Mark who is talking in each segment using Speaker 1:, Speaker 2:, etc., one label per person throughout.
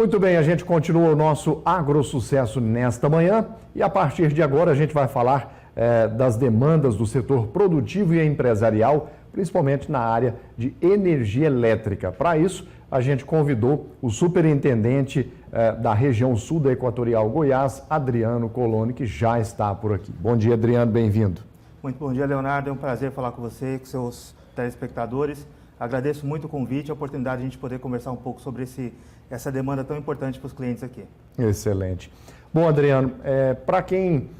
Speaker 1: Muito bem, a gente continua o nosso AgroSucesso nesta manhã e a partir de agora a gente vai falar das demandas do setor produtivo e empresarial, principalmente na área de energia elétrica. Para isso, a gente convidou o superintendente da região sul da Equatorial Goiás, Adriano Coloni, que já está por aqui. Bom dia, Adriano, bem-vindo.
Speaker 2: Muito bom dia, Leonardo. É um prazer falar com você, com seus telespectadores. Agradeço muito o convite, a oportunidade de a gente poder conversar um pouco sobre essa demanda tão importante para os clientes aqui. Excelente.
Speaker 1: Bom, Adriano, para quem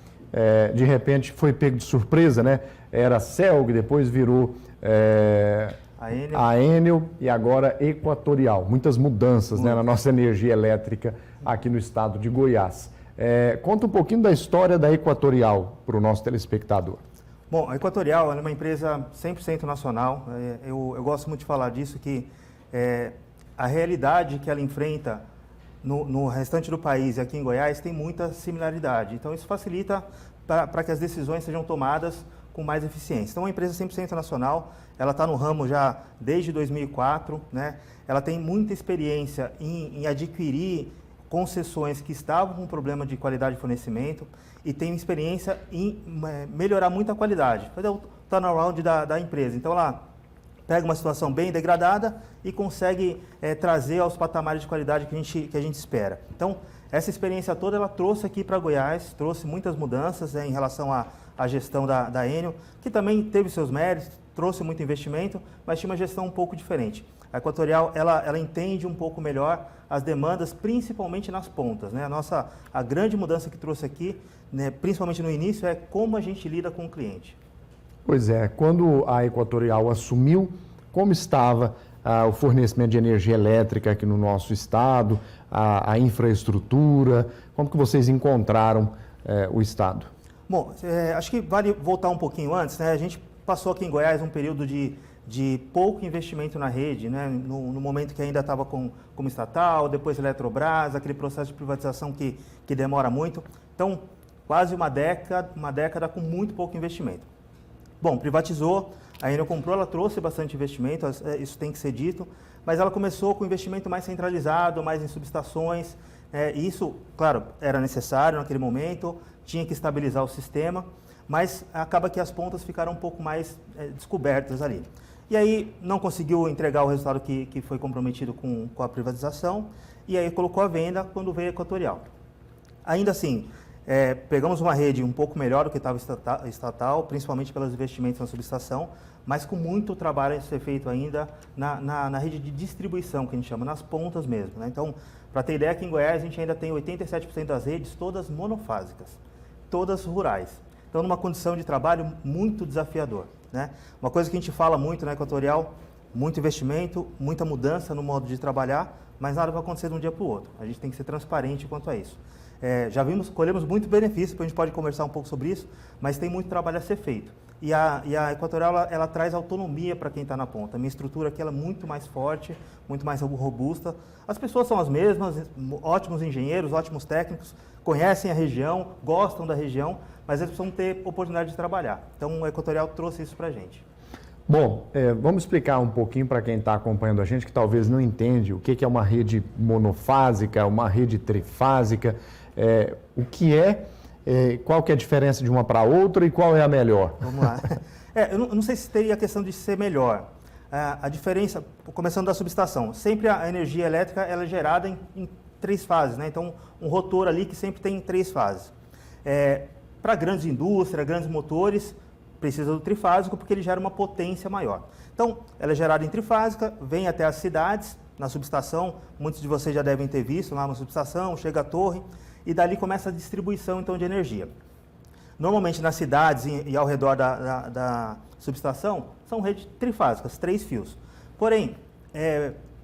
Speaker 1: de repente foi pego de surpresa, né? Era Celg, depois virou a Enel e agora Equatorial. Muitas mudanças, né, na nossa energia elétrica aqui no estado de Goiás. Conta um pouquinho da história da Equatorial para o nosso telespectador.
Speaker 2: Bom, a Equatorial é uma empresa 100% nacional. Eu gosto muito de falar disso, que a realidade que ela enfrenta no restante do país e aqui em Goiás tem muita similaridade. Então, isso facilita para que as decisões sejam tomadas com mais eficiência. Então, é uma empresa 100% nacional, ela está no ramo já desde 2004, né? Ela tem muita experiência em adquirir concessões que estavam com problema de qualidade de fornecimento e tem experiência em melhorar muito a qualidade, fazer o turnaround da empresa. Então, ela pega uma situação bem degradada e consegue trazer aos patamares de qualidade que a gente espera. Então, essa experiência toda ela trouxe aqui para Goiás, trouxe muitas mudanças em relação à gestão da Enel, que também teve seus méritos, trouxe muito investimento, mas tinha uma gestão um pouco diferente. A Equatorial, ela entende um pouco melhor as demandas, principalmente nas pontas, né? A grande mudança que trouxe aqui, né, principalmente no início, é como a gente lida com o cliente.
Speaker 1: Pois é, quando a Equatorial assumiu, como estava o fornecimento de energia elétrica aqui no nosso estado, a infraestrutura, como que vocês encontraram o estado?
Speaker 2: Bom, acho que vale voltar um pouquinho antes, né? A gente passou aqui em Goiás um período de pouco investimento na rede, né? No momento que ainda estava como estatal, depois Eletrobras, aquele processo de privatização que demora muito. Então, quase uma década com muito pouco investimento. Bom, privatizou, a Enel comprou, ela trouxe bastante investimento, isso tem que ser dito, mas ela começou com investimento mais centralizado, mais em subestações, e isso, claro, era necessário naquele momento, tinha que estabilizar o sistema, mas acaba que as pontas ficaram um pouco mais descobertas ali. E aí não conseguiu entregar o resultado que foi comprometido com a privatização, e aí colocou a venda quando veio a Equatorial. Ainda assim, pegamos uma rede um pouco melhor do que estava estatal, principalmente pelos investimentos na subestação, mas com muito trabalho a ser feito ainda na rede de distribuição, que a gente chama, nas pontas mesmo, né? Então, para ter ideia, aqui em Goiás a gente ainda tem 87% das redes todas monofásicas, todas rurais. Então, numa condição de trabalho muito desafiador, né? Uma coisa que a gente fala muito na Equatorial, muito investimento, muita mudança no modo de trabalhar, mas nada vai acontecer de um dia para o outro. A gente tem que ser transparente quanto a isso. Colhemos muito benefício, depois a gente pode conversar um pouco sobre isso, mas tem muito trabalho a ser feito. E a Equatorial, ela traz autonomia para quem está na ponta. A minha estrutura aqui ela é muito mais forte, muito mais robusta. As pessoas são as mesmas, ótimos engenheiros, ótimos técnicos, conhecem a região, gostam da região, mas eles precisam ter oportunidade de trabalhar. Então, a Equatorial trouxe isso para a gente.
Speaker 1: Bom, vamos explicar um pouquinho para quem está acompanhando a gente, que talvez não entende o que é uma rede monofásica, uma rede trifásica, o que qual que é a diferença de uma para outra e qual é a melhor?
Speaker 2: Vamos lá. Eu não sei se teria a questão de ser melhor. A diferença, começando da subestação, sempre a energia elétrica ela é gerada em 3 fases, né? Então, um rotor ali que sempre tem 3 fases. Para grandes indústrias, grandes motores, precisa do trifásico porque ele gera uma potência maior. Então, ela é gerada em trifásica, vem até as cidades, na subestação, muitos de vocês já devem ter visto lá uma subestação, chega a torre, e dali começa a distribuição então de energia. Normalmente nas cidades e ao redor da subestação, são redes trifásicas, 3 fios. Porém,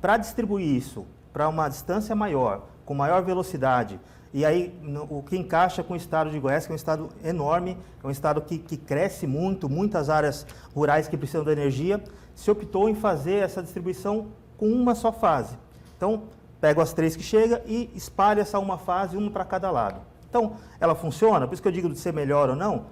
Speaker 2: para distribuir isso para uma distância maior, com maior velocidade, e aí o que encaixa com o estado de Goiás, que é um estado enorme, é um estado que cresce muito, muitas áreas rurais que precisam da energia, se optou em fazer essa distribuição com uma só fase. Então, pega as 3 que chegam e espalha essa uma fase, uma para cada lado. Então, ela funciona, por isso que eu digo de ser melhor ou não,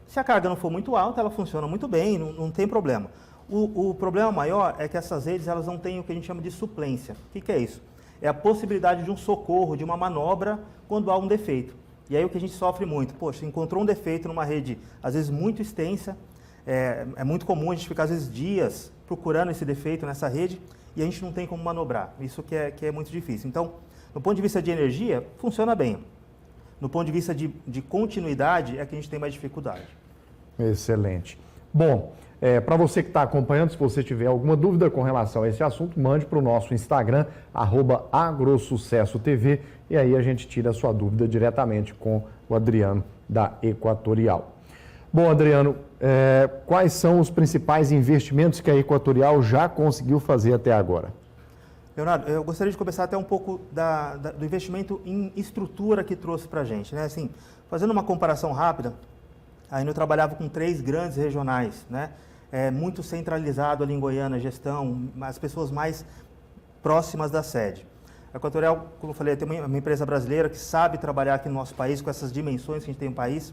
Speaker 2: se a carga não for muito alta, ela funciona muito bem, não tem problema. O problema maior é que essas redes elas não têm o que a gente chama de suplência. O que é isso? é a possibilidade de um socorro, de uma manobra quando há um defeito. E aí o que a gente sofre muito, poxa, encontrou um defeito numa rede, às vezes muito extensa, é muito comum a gente ficar às vezes dias procurando esse defeito nessa rede e a gente não tem como manobrar. Isso que é muito difícil. Então, no ponto de vista de energia, funciona bem. No ponto de vista de continuidade, é que a gente tem mais dificuldade.
Speaker 1: Excelente. Bom, para você que está acompanhando, se você tiver alguma dúvida com relação a esse assunto, mande para o nosso Instagram, @agrosucessotv, e aí a gente tira a sua dúvida diretamente com o Adriano da Equatorial. Bom, Adriano, quais são os principais investimentos que a Equatorial já conseguiu fazer até agora?
Speaker 2: Leonardo, eu gostaria de começar até um pouco do investimento em estrutura que trouxe para a gente, né? Assim, fazendo uma comparação rápida, ainda eu trabalhava com 3 grandes regionais, né? Muito centralizado ali em Goiânia, a gestão, as pessoas mais próximas da sede. A Equatorial, como eu falei, tem uma empresa brasileira que sabe trabalhar aqui no nosso país com essas dimensões que a gente tem no país.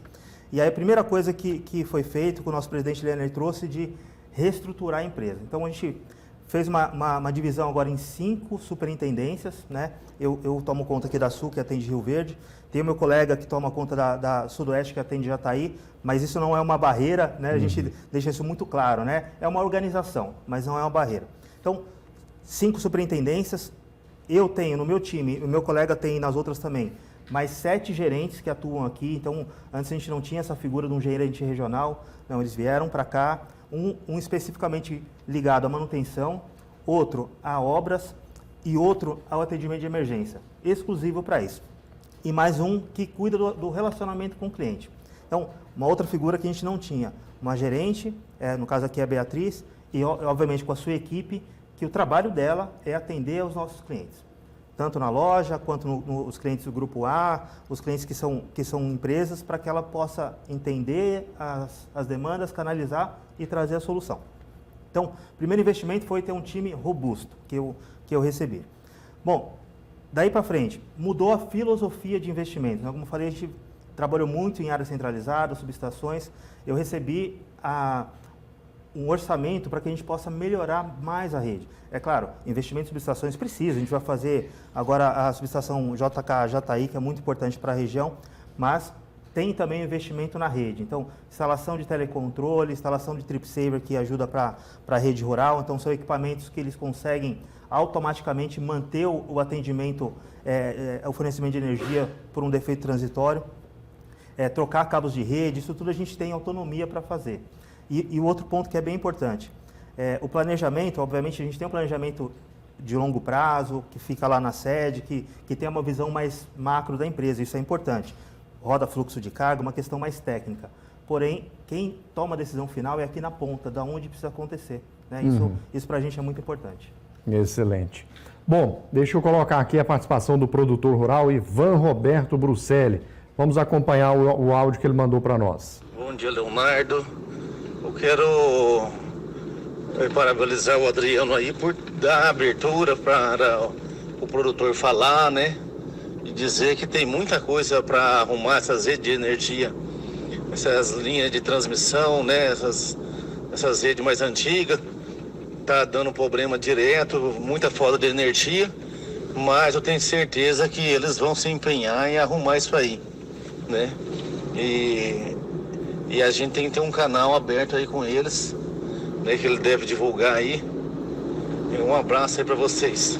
Speaker 2: E aí a primeira coisa que foi feito, que o nosso presidente Leonel trouxe, de reestruturar a empresa. Então a gente fez uma divisão agora em 5 superintendências, né? Eu tomo conta aqui da Sul, que atende Rio Verde. Tem o meu colega que toma conta da Sudoeste, que atende Jataí. Mas isso não é uma barreira, né? A gente deixa isso muito claro, né? É uma organização, mas não é uma barreira. Então, 5 superintendências. Eu tenho no meu time, o meu colega tem nas outras também, mais 7 gerentes que atuam aqui. Então, antes a gente não tinha essa figura de um gerente regional. Não, eles vieram para cá. Um especificamente ligado à manutenção, outro a obras e outro ao atendimento de emergência, exclusivo para isso. E mais um que cuida do relacionamento com o cliente. Então, uma outra figura que a gente não tinha, uma gerente, no caso aqui é a Beatriz, e obviamente com a sua equipe, que o trabalho dela é atender aos nossos clientes. Tanto na loja, quanto nos clientes do Grupo A, os clientes que são empresas, para que ela possa entender as demandas, canalizar e trazer a solução. Então, o primeiro investimento foi ter um time robusto, que eu recebi. Bom, daí para frente, mudou a filosofia de investimentos. Como eu falei, a gente trabalhou muito em áreas centralizadas, subestações. Eu recebi um orçamento para que a gente possa melhorar mais a rede. É claro, investimento em subestações precisa, a gente vai fazer agora a subestação JK Jataí, que é muito importante para a região, mas tem também investimento na rede. Então, instalação de telecontrole, instalação de trip saver, que ajuda para a rede rural. Então, são equipamentos que eles conseguem automaticamente manter o atendimento, o fornecimento de energia por um defeito transitório. Trocar cabos de rede, isso tudo a gente tem autonomia para fazer. E o outro ponto que é bem importante, o planejamento, obviamente a gente tem um planejamento de longo prazo, que fica lá na sede, que tem uma visão mais macro da empresa, isso é importante. Roda fluxo de carga, uma questão mais técnica. Porém, quem toma a decisão final é aqui na ponta, da onde precisa acontecer. Né? Isso para a gente é muito importante.
Speaker 1: Excelente. Bom, deixa eu colocar aqui a participação do produtor rural Ivan Roberto Bruselli. Vamos acompanhar o áudio que ele mandou para nós.
Speaker 3: Bom dia, Leonardo. Eu quero parabenizar o Adriano aí por dar abertura para o produtor falar, né? E dizer que tem muita coisa para arrumar essas redes de energia, essas linhas de transmissão, né? Essas redes mais antigas. Tá dando problema direto, muita falta de energia, mas eu tenho certeza que eles vão se empenhar em arrumar isso aí, né? E a gente tem que ter um canal aberto aí com eles, né, que ele deve divulgar aí. E um abraço aí para vocês.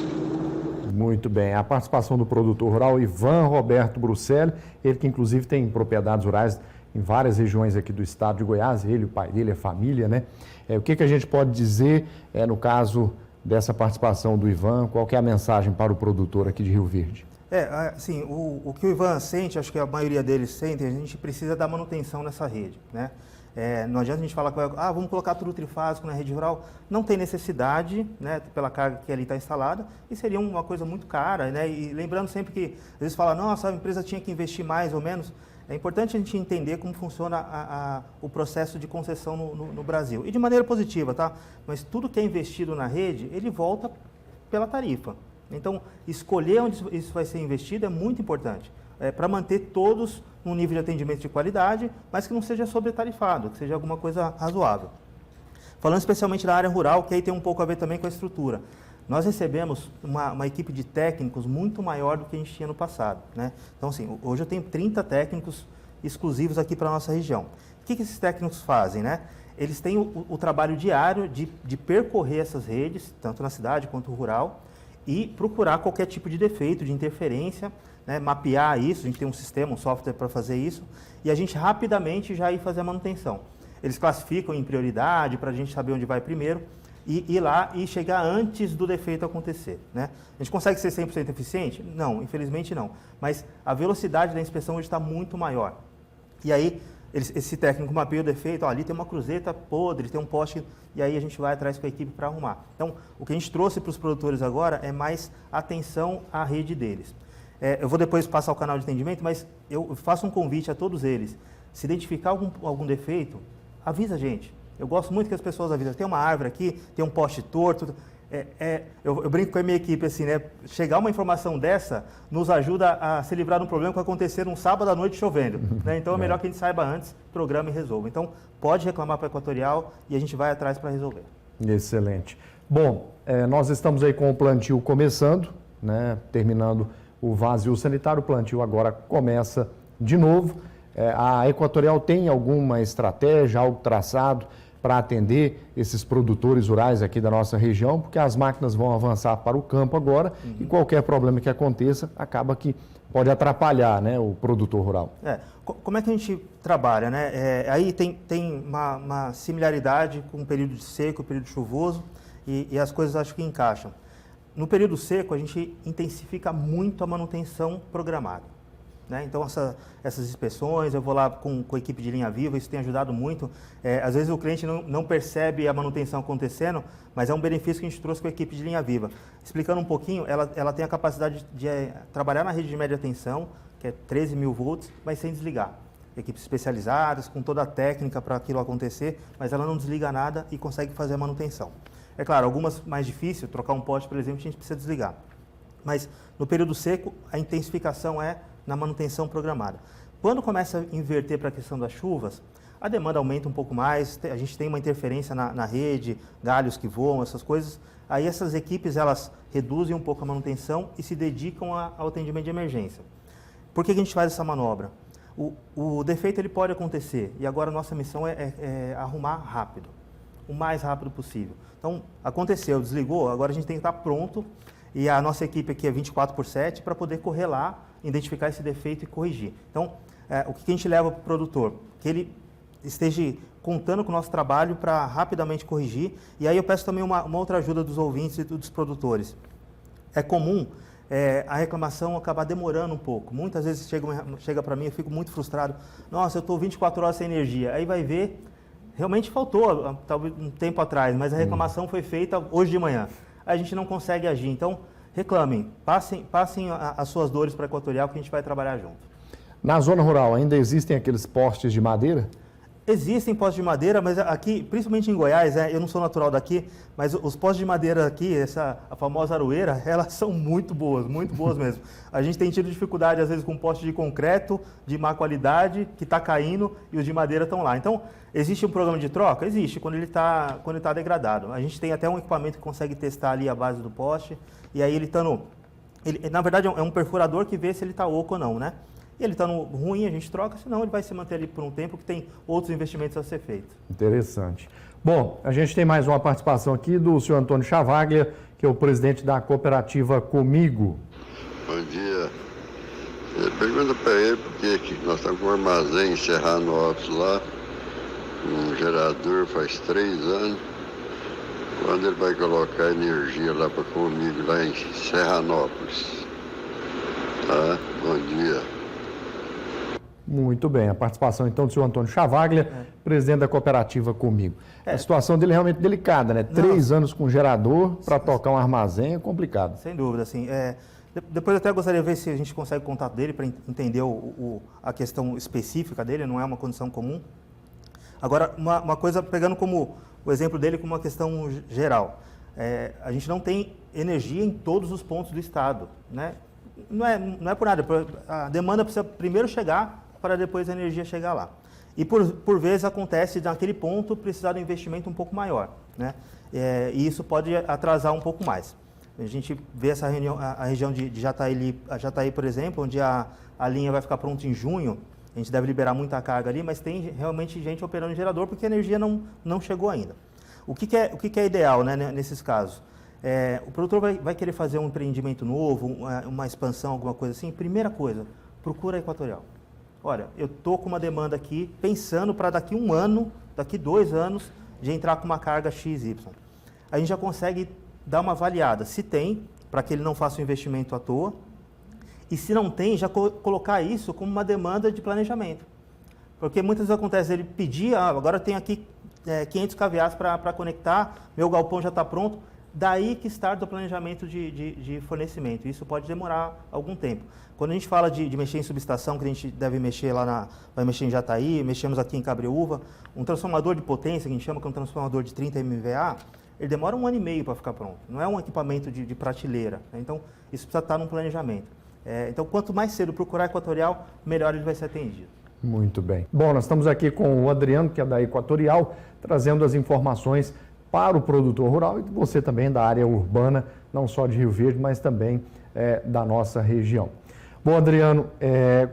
Speaker 1: Muito bem. A participação do produtor rural Ivan Roberto Bruselli, ele que inclusive tem propriedades rurais em várias regiões aqui do estado de Goiás, ele, o pai dele, a família, né? O que a gente pode dizer no caso dessa participação do Ivan? Qual que é a mensagem para o produtor aqui de Rio Verde?
Speaker 2: Assim, o que o Ivan sente, acho que a maioria deles sente, a gente precisa da manutenção nessa rede, né? Não adianta a gente falar que vamos colocar tudo trifásico na rede rural. Não tem necessidade, né, pela carga que ali está instalada, e seria uma coisa muito cara, né? E lembrando sempre que, às vezes fala, nossa, a empresa tinha que investir mais ou menos. É importante a gente entender como funciona o processo de concessão no Brasil. E de maneira positiva, tá? Mas tudo que é investido na rede, ele volta pela tarifa. Então, escolher onde isso vai ser investido é muito importante. Para manter todos num nível de atendimento de qualidade, mas que não seja sobretarifado, que seja alguma coisa razoável. Falando especialmente da área rural, que aí tem um pouco a ver também com a estrutura. nós recebemos uma equipe de técnicos muito maior do que a gente tinha no passado, né? Então, assim, hoje eu tenho 30 técnicos exclusivos aqui para a nossa região. O que esses técnicos fazem, né? Eles têm o trabalho diário de percorrer essas redes, tanto na cidade quanto rural, e procurar qualquer tipo de defeito, de interferência, né? Mapear isso, a gente tem um sistema, um software para fazer isso, e a gente rapidamente já ir fazer a manutenção. Eles classificam em prioridade para a gente saber onde vai primeiro, e ir lá e chegar antes do defeito acontecer, né? A gente consegue ser 100% eficiente? Não, infelizmente não. Mas a velocidade da inspeção hoje está muito maior. E aí, esse técnico mapeia o defeito, ó, ali tem uma cruzeta podre, tem um poste, e aí a gente vai atrás com a equipe para arrumar. Então, o que a gente trouxe para os produtores agora é mais atenção à rede deles. Eu vou depois passar o canal de atendimento, mas eu faço um convite a todos eles. Se identificar algum defeito, avisa a gente. Eu gosto muito que as pessoas avisam. Tem uma árvore aqui, tem um poste torto. Eu brinco com a minha equipe assim, né? Chegar uma informação dessa nos ajuda a se livrar de um problema que vai acontecer um sábado à noite chovendo, né? Então é melhor que a gente saiba antes, programa e resolva. Então pode reclamar para a Equatorial e a gente vai atrás para resolver. Excelente.
Speaker 1: Bom, nós estamos aí com o plantio começando, né? Terminando o vazio sanitário, o plantio agora começa de novo. A Equatorial tem alguma estratégia, algo traçado para atender esses produtores rurais aqui da nossa região, porque as máquinas vão avançar para o campo agora e qualquer problema que aconteça acaba que pode atrapalhar, né, o produtor rural.
Speaker 2: Como é que a gente trabalha, né? Aí tem uma similaridade com o período de seco, o período chuvoso, e as coisas acho que encaixam. No período seco, a gente intensifica muito a manutenção programada, né? Então, essas inspeções, eu vou lá com a equipe de linha viva, isso tem ajudado muito. Às vezes o cliente não percebe a manutenção acontecendo, mas é um benefício que a gente trouxe com a equipe de linha viva. Explicando um pouquinho, ela tem a capacidade de trabalhar na rede de média tensão, que é 13.000 volts, mas sem desligar. Equipes especializadas, com toda a técnica para aquilo acontecer, mas ela não desliga nada e consegue fazer a manutenção. É claro, algumas mais difíceis, trocar um poste, por exemplo, a gente precisa desligar. Mas no período seco, a intensificação é na manutenção programada. Quando começa a inverter para a questão das chuvas, a demanda aumenta um pouco mais, a gente tem uma interferência na rede, galhos que voam, essas coisas. Aí essas equipes, elas reduzem um pouco a manutenção e se dedicam ao atendimento de emergência. Por que a gente faz essa manobra? O defeito ele pode acontecer e agora a nossa missão é arrumar rápido, o mais rápido possível. Então, aconteceu, desligou, agora a gente tem que estar pronto e a nossa equipe aqui é 24/7 para poder correr lá, identificar esse defeito e corrigir. Então, o que a gente leva para o produtor? Que ele esteja contando com o nosso trabalho para rapidamente corrigir. E aí eu peço também uma outra ajuda dos ouvintes e dos produtores. É comum a reclamação acabar demorando um pouco. Muitas vezes chega para mim, eu fico muito frustrado. Nossa, eu estou 24 horas sem energia. Aí vai ver, realmente faltou, talvez um tempo atrás, mas a reclamação foi feita hoje de manhã. Aí a gente não consegue agir. Então, reclamem, passem as suas dores para a Equatorial que a gente vai trabalhar junto.
Speaker 1: Na zona rural, ainda existem aqueles postes de madeira?
Speaker 2: Existem postes de madeira, mas aqui, principalmente em Goiás, eu não sou natural daqui, mas os postes de madeira aqui, a famosa aroeira, elas são muito boas mesmo. A gente tem tido dificuldade, às vezes, com poste de concreto, de má qualidade, que está caindo e os de madeira estão lá. Então, existe um programa de troca? Existe, quando ele está degradado. A gente tem até um equipamento que consegue testar ali a base do poste, e aí ele estando... na verdade, é um perfurador que vê se ele está oco ou não, né? E ele está no ruim, a gente troca, senão ele vai se manter ali por um tempo que tem outros investimentos a ser feitos.
Speaker 1: Interessante. Bom, a gente tem mais uma participação aqui do senhor Antônio Chavaglia, que é o presidente da cooperativa Comigo.
Speaker 4: Bom dia. Pergunta para ele porque nós estamos com um armazém em Serranópolis lá, um gerador faz 3 anos. Quando ele vai colocar energia lá para Comigo, lá em Serranópolis. Tá? Bom dia.
Speaker 1: Muito bem, a participação então do senhor Antônio Chavaglia, presidente da cooperativa Comigo. A situação dele é realmente delicada, né? 3 anos com gerador para tocar um armazém é complicado.
Speaker 2: Sem dúvida, assim. Depois eu até gostaria de ver se a gente consegue o contato dele para entender a questão específica dele, não é uma condição comum. Agora, uma coisa, pegando como o exemplo dele como uma questão geral, a gente não tem energia em todos os pontos do estado, né? Não é por nada, a demanda precisa primeiro chegar para depois a energia chegar lá. E por vezes acontece naquele ponto precisar de um investimento um pouco maior, né? E isso pode atrasar um pouco mais. A gente vê essa reunião, a região de Jataí, por exemplo, onde a linha vai ficar pronta em junho, a gente deve liberar muita carga ali, mas tem realmente gente operando em gerador porque a energia não chegou ainda. O que é ideal, né, nesses casos? O produtor vai querer fazer um empreendimento novo, uma expansão, alguma coisa assim. Primeira coisa, procura a Equatorial. Olha, eu estou com uma demanda aqui, pensando para daqui 1 ano, daqui 2 anos, de entrar com uma carga XY. A gente já consegue dar uma avaliada, se tem, para que ele não faça o investimento à toa, e se não tem, já colocar isso como uma demanda de planejamento. Porque muitas vezes acontece, ele pedir, agora eu tenho aqui 500 kVA para conectar, meu galpão já está pronto, daí que starta o planejamento de fornecimento. Isso pode demorar algum tempo. Quando a gente fala de mexer em subestação, que a gente deve mexer vai mexer em Jataí, mexemos aqui em Cabreúva, um transformador de potência, que a gente chama que é um transformador de 30 MVA, ele demora 1 ano e meio para ficar pronto. Não é um equipamento de prateleira, né? Então, isso precisa estar num planejamento. Então, quanto mais cedo procurar a Equatorial, melhor ele vai ser atendido.
Speaker 1: Muito bem. Bom, nós estamos aqui com o Adriano, que é da Equatorial, trazendo as informações para o produtor rural e você também da área urbana, não só de Rio Verde, mas também da nossa região. Bom, Adriano,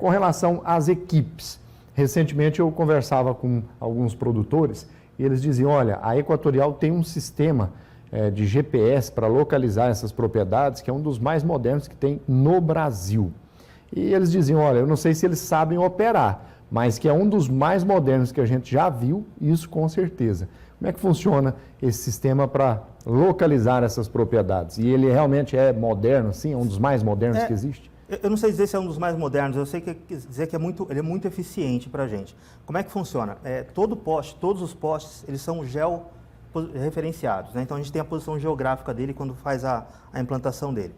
Speaker 1: com relação às equipes, recentemente eu conversava com alguns produtores e eles diziam, olha, a Equatorial tem um sistema de GPS para localizar essas propriedades, que é um dos mais modernos que tem no Brasil. E eles diziam, olha, eu não sei se eles sabem operar, mas que é um dos mais modernos que a gente já viu, isso com certeza. Como é que funciona esse sistema para localizar essas propriedades? E ele realmente é moderno, sim? É um dos mais modernos que existe?
Speaker 2: Eu não sei dizer se é um dos mais modernos, eu sei dizer que ele é muito eficiente para a gente. Como é que funciona? Todos os postes, eles são georreferenciados, né? Então a gente tem a posição geográfica dele quando faz a implantação dele.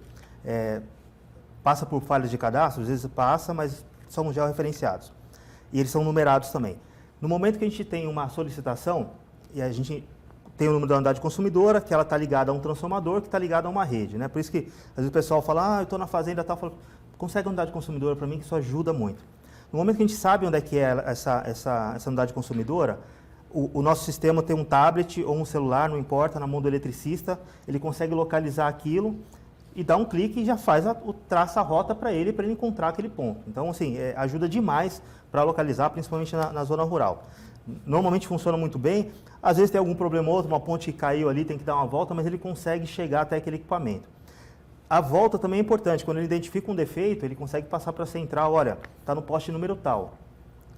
Speaker 2: Passa por falhas de cadastro, às vezes passa, mas são georreferenciados. E eles são numerados também. No momento que a gente tem uma solicitação, e a gente tem o número da unidade consumidora, que ela está ligada a um transformador, que está ligada a uma rede, né? Por isso que às vezes o pessoal fala, eu estou na fazenda e tal, fala, consegue a unidade consumidora para mim, que isso ajuda muito. No momento que a gente sabe onde é que é essa unidade consumidora, o nosso sistema tem um tablet ou um celular, não importa, na mão do eletricista, ele consegue localizar aquilo e dá um clique e já traça a rota para ele encontrar aquele ponto. Então, assim, ajuda demais para localizar, principalmente na zona rural. Normalmente funciona muito bem, às vezes tem algum problema ou outro, uma ponte que caiu ali, tem que dar uma volta, mas ele consegue chegar até aquele equipamento. A volta também é importante, quando ele identifica um defeito, ele consegue passar para a central, olha, está no poste número tal.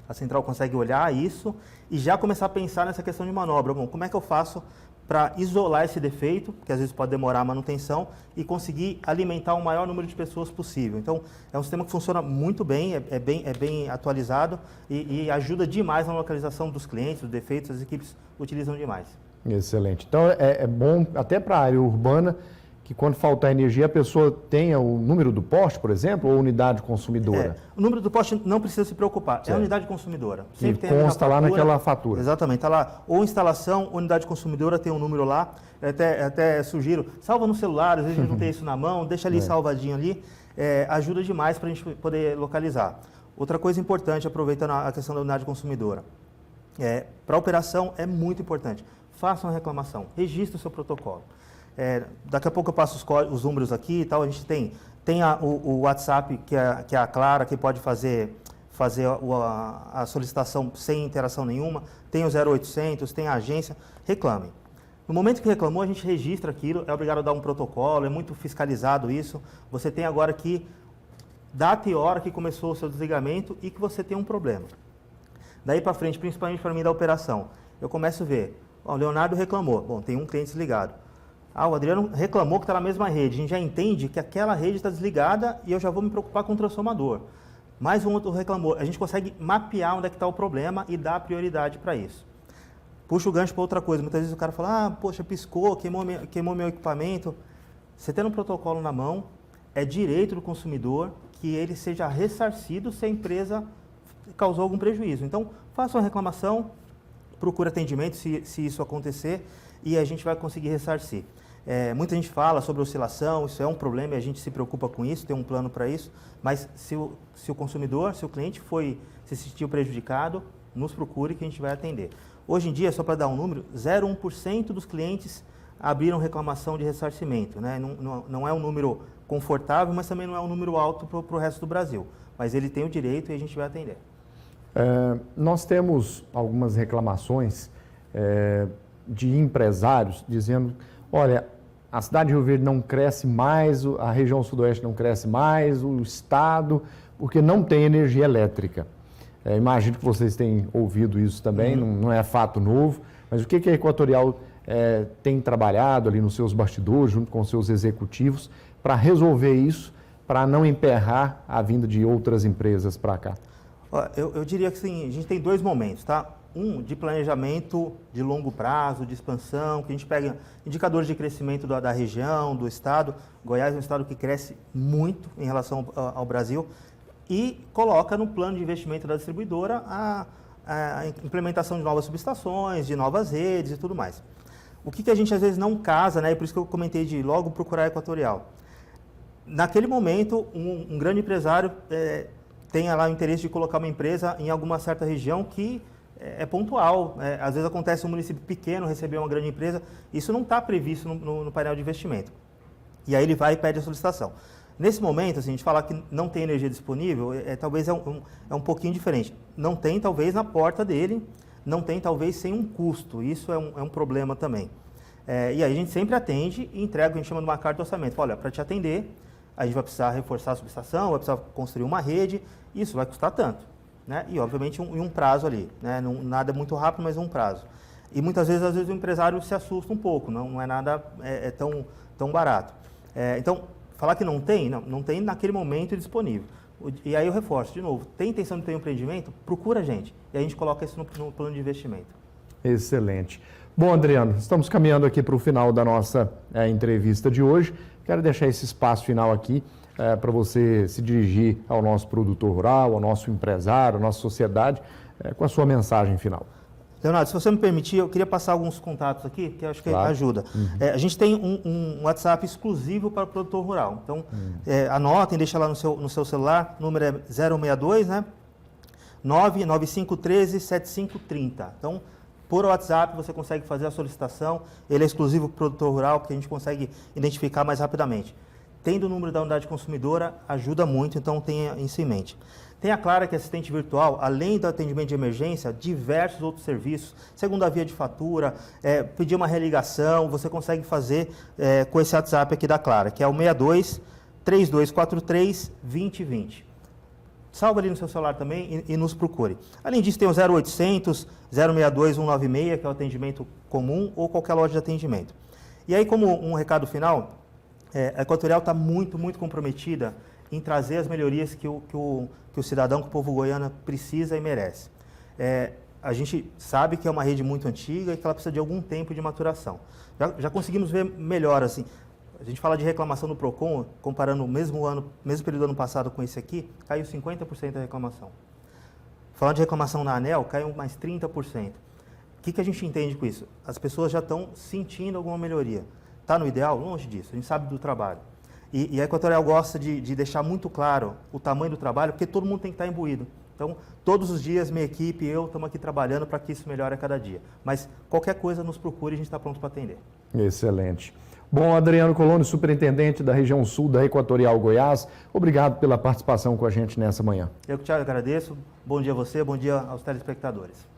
Speaker 2: A central consegue olhar isso e já começar a pensar nessa questão de manobra. Bom, como é que eu faço para isolar esse defeito, que às vezes pode demorar a manutenção, e conseguir alimentar o maior número de pessoas possível. Então, é um sistema que funciona muito bem, é bem atualizado e ajuda demais na localização dos clientes, dos defeitos, as equipes utilizam demais.
Speaker 1: Excelente. Então, é bom até para a área urbana, que quando faltar energia, a pessoa tenha o número do poste, por exemplo, ou unidade consumidora?
Speaker 2: O número do poste não precisa se preocupar,
Speaker 1: certo.
Speaker 2: É a unidade consumidora.
Speaker 1: Sempre tem consta lá naquela fatura.
Speaker 2: Exatamente, está lá. Ou instalação, unidade consumidora, tem um número lá. Até sugiro, salva no celular, às vezes a gente não tem isso na mão, deixa ali salvadinho ali. Ajuda demais para a gente poder localizar. Outra coisa importante, aproveitando a questão da unidade consumidora. Para a operação é muito importante. Faça uma reclamação, registre o seu protocolo. Daqui a pouco eu passo os números aqui e tal. A gente tem o WhatsApp, que é a Clara, que pode fazer a solicitação sem interação nenhuma. Tem o 0800, tem a agência. Reclamem. No momento que reclamou, a gente registra aquilo, é obrigado a dar um protocolo, é muito fiscalizado isso. Você tem agora que data e hora que começou o seu desligamento e que você tem um problema. Daí para frente, principalmente para mim da operação, eu começo a ver, o Leonardo reclamou, bom, tem um cliente desligado. O Adriano reclamou que está na mesma rede. A gente já entende que aquela rede está desligada e eu já vou me preocupar com o transformador. Mais um outro reclamou. A gente consegue mapear onde é que está o problema e dar prioridade para isso. Puxa o gancho para outra coisa. Muitas vezes o cara fala, poxa, piscou, queimou meu equipamento. Você tendo um protocolo na mão, é direito do consumidor que ele seja ressarcido se a empresa causou algum prejuízo. Então, faça uma reclamação, procure atendimento se isso acontecer e a gente vai conseguir ressarcir. Muita gente fala sobre oscilação, isso é um problema e a gente se preocupa com isso, tem um plano para isso, mas se o consumidor, se o cliente se sentiu prejudicado, nos procure que a gente vai atender. Hoje em dia, só para dar um número, 0,1% dos clientes abriram reclamação de ressarcimento, né? Não é um número confortável, mas também não é um número alto para o resto do Brasil. Mas ele tem o direito e a gente vai atender.
Speaker 1: Nós temos algumas reclamações de empresários dizendo, olha, a cidade de Rio Verde não cresce mais, a região sudoeste não cresce mais, o estado, porque não tem energia elétrica. Imagino que vocês tenham ouvido isso também, não é fato novo, mas o que a Equatorial tem trabalhado ali nos seus bastidores, junto com os seus executivos, para resolver isso, para não emperrar a vinda de outras empresas para cá?
Speaker 2: Eu diria que sim, a gente tem dois momentos, tá? Um de planejamento de longo prazo, de expansão, que a gente pega indicadores de crescimento da região, do estado. Goiás é um estado que cresce muito em relação ao Brasil e coloca no plano de investimento da distribuidora a implementação de novas subestações, de novas redes e tudo mais. O que a gente às vezes não casa, né? E por isso que eu comentei de logo procurar a Equatorial. Naquele momento, um grande empresário tem lá o interesse de colocar uma empresa em alguma certa região que é pontual. Às vezes acontece um município pequeno receber uma grande empresa, isso não está previsto no painel de investimento. E aí ele vai e pede a solicitação. Nesse momento, assim, a gente falar que não tem energia disponível, talvez é um pouquinho diferente. Não tem, talvez, na porta dele, não tem, talvez, sem um custo. Isso é um problema também. E aí a gente sempre atende e entrega o que a gente chama de uma carta de orçamento. Olha, para te atender, a gente vai precisar reforçar a subestação, vai precisar construir uma rede, isso vai custar tanto, né? E, obviamente, um prazo ali, né? Nada muito rápido, mas um prazo. E muitas vezes o empresário se assusta um pouco, não é nada tão barato. Então, falar que não tem naquele momento disponível. E aí eu reforço, de novo, tem intenção de ter um empreendimento? Procura a gente. E a gente coloca isso no plano de investimento.
Speaker 1: Excelente. Bom, Adriano, estamos caminhando aqui para o final da nossa entrevista de hoje. Quero deixar esse espaço final aqui para você se dirigir ao nosso produtor rural, ao nosso empresário, à nossa sociedade, com a sua mensagem final.
Speaker 2: Leonardo, se você me permitir, eu queria passar alguns contatos aqui, que eu acho que ajuda. A gente tem um WhatsApp exclusivo para o produtor rural. Então, anotem, deixa lá no seu celular, o número é 062, né? 99513-7530. Então, por WhatsApp você consegue fazer a solicitação, ele é exclusivo para o produtor rural, porque a gente consegue identificar mais rapidamente. Tendo o número da unidade consumidora, ajuda muito, então tenha isso em mente. Tem a Clara, que é assistente virtual, além do atendimento de emergência, diversos outros serviços, segunda via de fatura, pedir uma religação, você consegue fazer com esse WhatsApp aqui da Clara, que é o 62-3243-2020. Salva ali no seu celular também e nos procure. Além disso, tem o 0800 062 196, que é o atendimento comum, ou qualquer loja de atendimento. E aí, como um recado final, a Equatorial está muito, muito comprometida em trazer as melhorias que o cidadão, que o povo goiano precisa e merece. A gente sabe que é uma rede muito antiga e que ela precisa de algum tempo de maturação. Já conseguimos ver melhor, assim. A gente fala de reclamação no PROCON, comparando o mesmo período do ano passado com esse aqui, caiu 50% da reclamação. Falando de reclamação na ANEEL, caiu mais 30%. O que a gente entende com isso? As pessoas já estão sentindo alguma melhoria. Está no ideal? Longe disso, a gente sabe do trabalho. E a Equatorial gosta de deixar muito claro o tamanho do trabalho, porque todo mundo tem que estar imbuído. Então, todos os dias, minha equipe e eu estamos aqui trabalhando para que isso melhore a cada dia. Mas qualquer coisa, nos procure, a gente está pronto para atender.
Speaker 1: Excelente. Bom, Adriano Coloni, superintendente da região sul da Equatorial Goiás, obrigado pela participação com a gente nessa manhã.
Speaker 2: Eu que te agradeço. Bom dia a você, bom dia aos telespectadores.